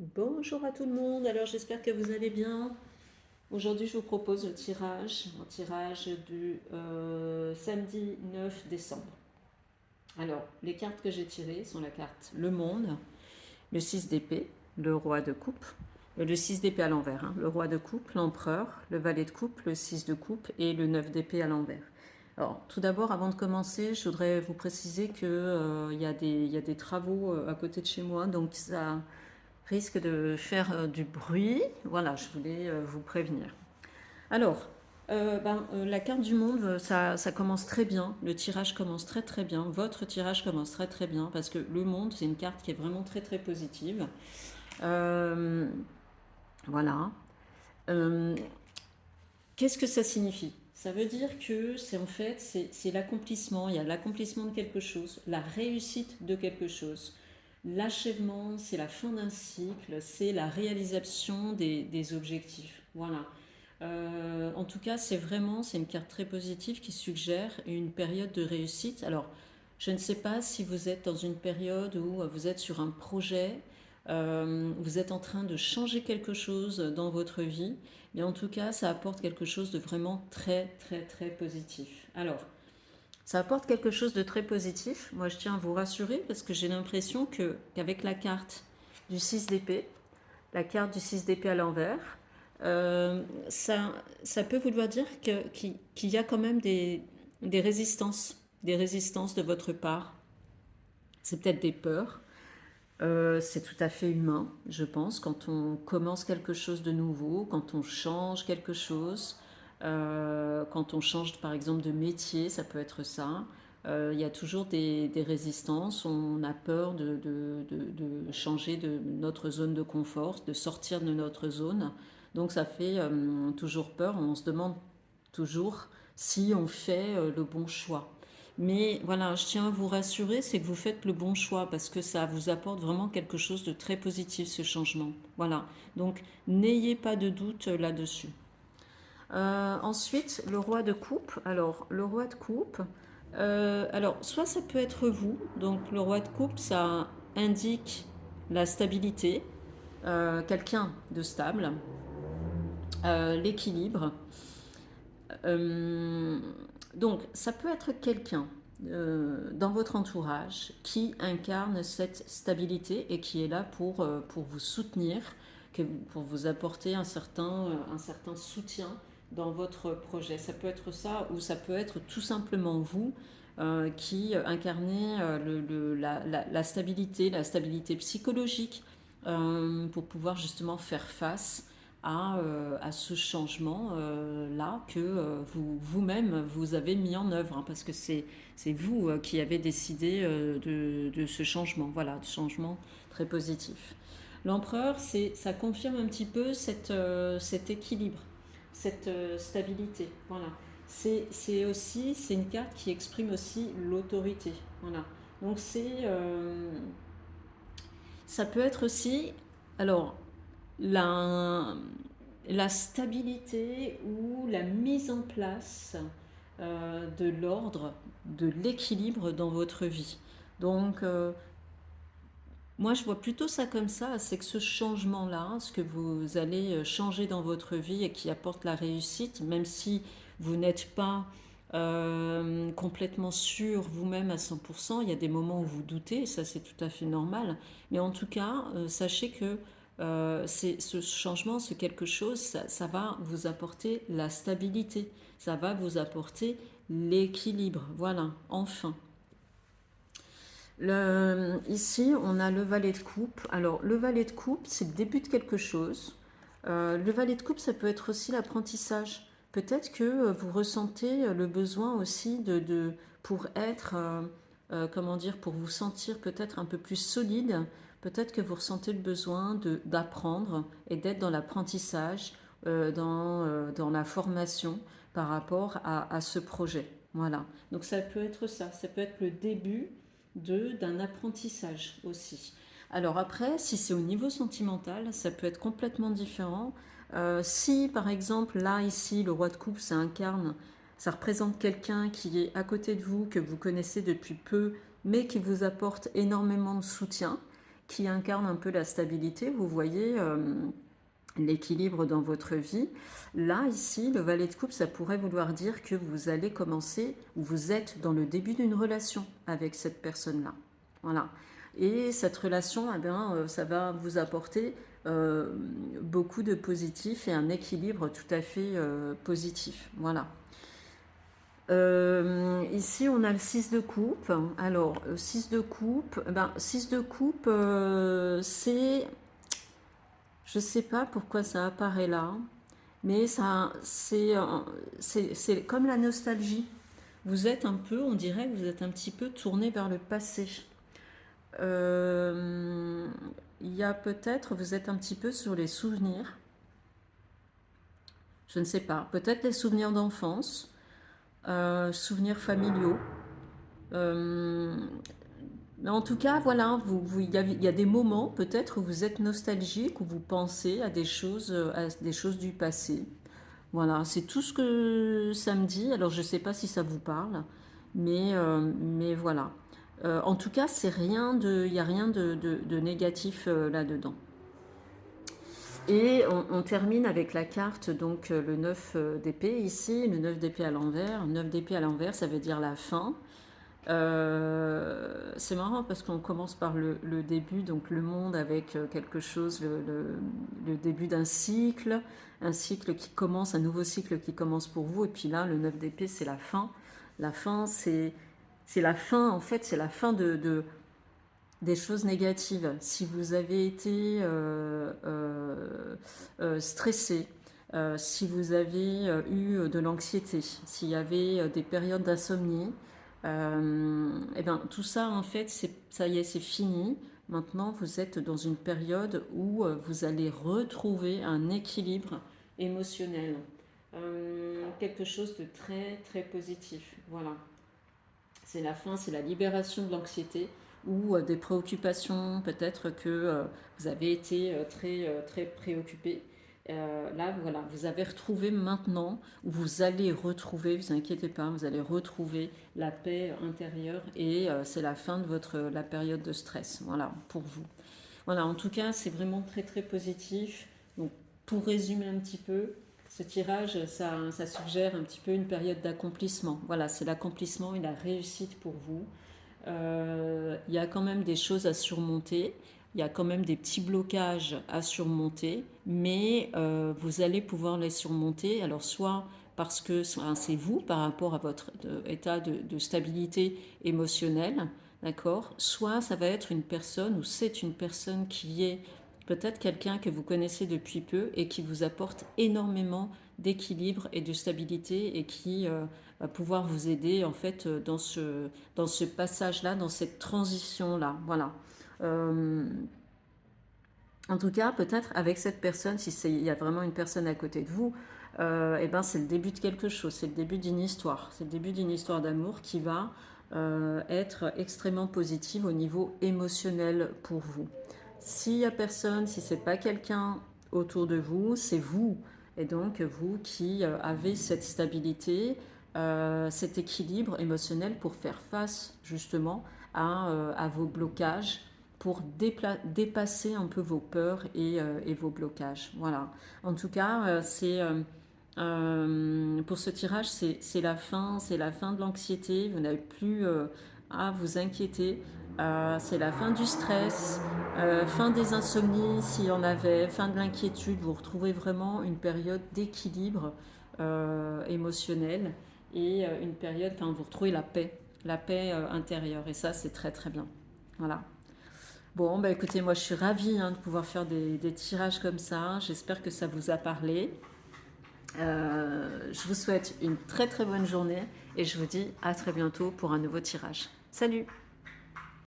Bonjour à tout le monde, alors j'espère que vous allez bien. Aujourd'hui je vous propose le tirage, un tirage du samedi 9 décembre. Alors les cartes que j'ai tirées sont la carte Le Monde, le 6 d'épée, le roi de coupe, le 6 d'épée à l'envers, hein, le roi de coupe, l'empereur, le valet de coupe, le 6 de coupe et le 9 d'épée à l'envers. Alors, tout d'abord, avant de commencer, je voudrais vous préciser qu'il y a des travaux à côté de chez moi, donc ça risque de faire du bruit. Voilà, je voulais vous prévenir. Alors, la carte du monde, ça commence très bien. Le tirage commence très très bien. Votre tirage commence très très bien parce que le monde, c'est une carte qui est vraiment très très positive. Euh, voilà. Euh, Qu'est-ce que ça signifie? Ça veut dire que c'est en fait c'est l'accomplissement, il y a l'accomplissement de quelque chose, la réussite de quelque chose. L'achèvement, c'est la fin d'un cycle, c'est la réalisation des objectifs. Voilà. En tout cas, c'est une carte très positive qui suggère une période de réussite. Alors, je ne sais pas si vous êtes dans une période où vous êtes sur un projet, vous êtes en train de changer quelque chose dans votre vie, mais en tout cas, ça apporte quelque chose de vraiment très, très, très positif. Alors, ça apporte quelque chose de très positif. Moi, je tiens à vous rassurer parce que j'ai l'impression qu'avec la carte du 6 d'épée, la carte du 6 d'épée à l'envers, ça peut vouloir dire qu'il y a quand même des résistances de votre part. C'est peut-être des peurs. C'est tout à fait humain, je pense, quand on commence quelque chose de nouveau, quand on change quelque chose, quand on change par exemple de métier, ça peut être ça. Il y a toujours des résistances, on a peur de changer de notre zone de confort, de sortir de notre zone. Donc ça fait toujours peur, on se demande toujours si on fait le bon choix. Mais voilà, je tiens à vous rassurer, c'est que vous faites le bon choix parce que ça vous apporte vraiment quelque chose de très positif, ce changement. Voilà, donc n'ayez pas de doute là-dessus. Ensuite, le roi de coupe. Alors, le roi de coupe, alors soit ça peut être vous, donc le roi de coupe, ça indique la stabilité, quelqu'un de stable, l'équilibre. Euh, donc, ça peut être quelqu'un dans votre entourage qui incarne cette stabilité et qui est là pour vous soutenir, pour vous apporter un certain soutien dans votre projet. Ça peut être ça ou ça peut être tout simplement vous qui incarnez la stabilité psychologique pour pouvoir justement faire face à ce changement-là que vous-même vous avez mis en œuvre, hein, parce que c'est vous qui avez décidé de ce changement, voilà, de changement très positif. L'empereur, ça confirme un petit peu cet équilibre, cette stabilité, voilà. C'est une carte qui exprime aussi l'autorité, voilà. Donc ça peut être aussi, alors la, la stabilité ou la mise en place de l'ordre, de l'équilibre dans votre vie. Donc, moi, je vois plutôt ça comme ça, c'est que ce changement-là, ce que vous allez changer dans votre vie et qui apporte la réussite, même si vous n'êtes pas complètement sûr vous-même à 100%, il y a des moments où vous doutez, et ça c'est tout à fait normal, mais en tout cas, sachez que ce changement, ce quelque chose, ça va vous apporter la stabilité, ça va vous apporter l'équilibre, voilà, enfin. Ici, on a le valet de coupe. Alors, le valet de coupe, c'est le début de quelque chose. Le valet de coupe, ça peut être aussi l'apprentissage. Peut-être que vous ressentez le besoin aussi pour être, comment dire, pour vous sentir peut-être un peu plus solide. Peut-être que vous ressentez le besoin d'apprendre et d'être dans l'apprentissage, dans la formation par rapport à ce projet. Voilà. Donc ça peut être ça. Ça peut être le début d'un apprentissage aussi. Alors après, si c'est au niveau sentimental, ça peut être complètement différent. Si par exemple, là, ici, le roi de coupe, ça représente quelqu'un qui est à côté de vous, que vous connaissez depuis peu, mais qui vous apporte énormément de soutien, qui incarne un peu la stabilité. Vous voyez l'équilibre dans votre vie. Là, ici, le valet de coupe, ça pourrait vouloir dire que vous allez commencer, ou vous êtes dans le début d'une relation avec cette personne-là. Voilà. Et cette relation, eh bien, ça va vous apporter beaucoup de positif et un équilibre tout à fait positif. Voilà. Ici, on a le 6 de coupe. Alors, 6 de coupe, ben, 6 de coupe, c'est... Je ne sais pas pourquoi ça apparaît là, mais ça, c'est comme la nostalgie. Vous êtes un peu, on dirait que vous êtes un petit peu tourné vers le passé. Il y a peut-être, vous êtes un petit peu sur les souvenirs. Je ne sais pas. Peut-être les souvenirs d'enfance, souvenirs familiaux. Mais en tout cas, voilà, il y a des moments peut-être où vous êtes nostalgique, où vous pensez à des choses du passé. Voilà, c'est tout ce que ça me dit. Alors, je ne sais pas si ça vous parle, mais voilà. En tout cas, il n'y a rien de négatif là-dedans. Et on termine avec la carte, donc le 9 d'épée ici, le 9 d'épée à l'envers. 9 d'épée à l'envers, ça veut dire la fin. C'est marrant parce qu'on commence par le début, donc le monde avec quelque chose, le début d'un cycle, un cycle qui commence, un nouveau cycle qui commence pour vous, et puis là, le 9 d'épée, c'est la fin. La fin, c'est la fin, en fait, c'est la fin des choses négatives. Si vous avez été stressé, si vous avez eu de l'anxiété, s'il y avait des périodes d'insomnie, et ben, tout ça, en fait, ça y est, c'est fini. Maintenant, vous êtes dans une période où vous allez retrouver un équilibre émotionnel. Quelque chose de très, très positif. Voilà. C'est la fin, c'est la libération de l'anxiété ou des préoccupations. Peut-être que vous avez été très préoccupé. Là, voilà, vous avez retrouvé maintenant, ou vous allez retrouver, vous inquiétez pas, vous allez retrouver la paix intérieure et c'est la fin de la période de stress, voilà, pour vous. Voilà, en tout cas, c'est vraiment très très positif. Donc, pour résumer un petit peu, ce tirage, ça suggère un petit peu une période d'accomplissement. Voilà, c'est l'accomplissement et la réussite pour vous. Il y a quand même des choses à surmonter. Il y a quand même des petits blocages à surmonter, mais vous allez pouvoir les surmonter. Alors, soit parce que c'est vous par rapport à votre état de stabilité émotionnelle, d'accord? Soit ça va être une personne ou c'est une personne qui est peut-être quelqu'un que vous connaissez depuis peu et qui vous apporte énormément d'équilibre et de stabilité et qui va pouvoir vous aider en fait dans ce passage-là, dans cette transition-là. Voilà. En tout cas, peut-être avec cette personne, si il y a vraiment une personne à côté de vous, eh ben c'est le début de quelque chose, c'est le début d'une histoire. C'est le début d'une histoire d'amour qui va être extrêmement positive au niveau émotionnel pour vous. S'il n'y a personne, si ce n'est pas quelqu'un autour de vous, c'est vous. Et donc vous qui avez cette stabilité, cet équilibre émotionnel pour faire face justement à vos blocages, pour dépasser un peu vos peurs et vos blocages. Voilà. En tout cas, pour ce tirage, c'est la fin de l'anxiété. Vous n'avez plus à vous inquiéter. C'est la fin du stress, fin des insomnies s'il y en avait, fin de l'inquiétude. Vous retrouvez vraiment une période d'équilibre émotionnel et une période, enfin, vous retrouvez la paix intérieure. Et ça, c'est très très bien. Voilà. Bon, bah écoutez, moi je suis ravie de pouvoir faire des tirages comme ça. J'espère que ça vous a parlé. Je vous souhaite une très très bonne journée et je vous dis à très bientôt pour un nouveau tirage. Salut!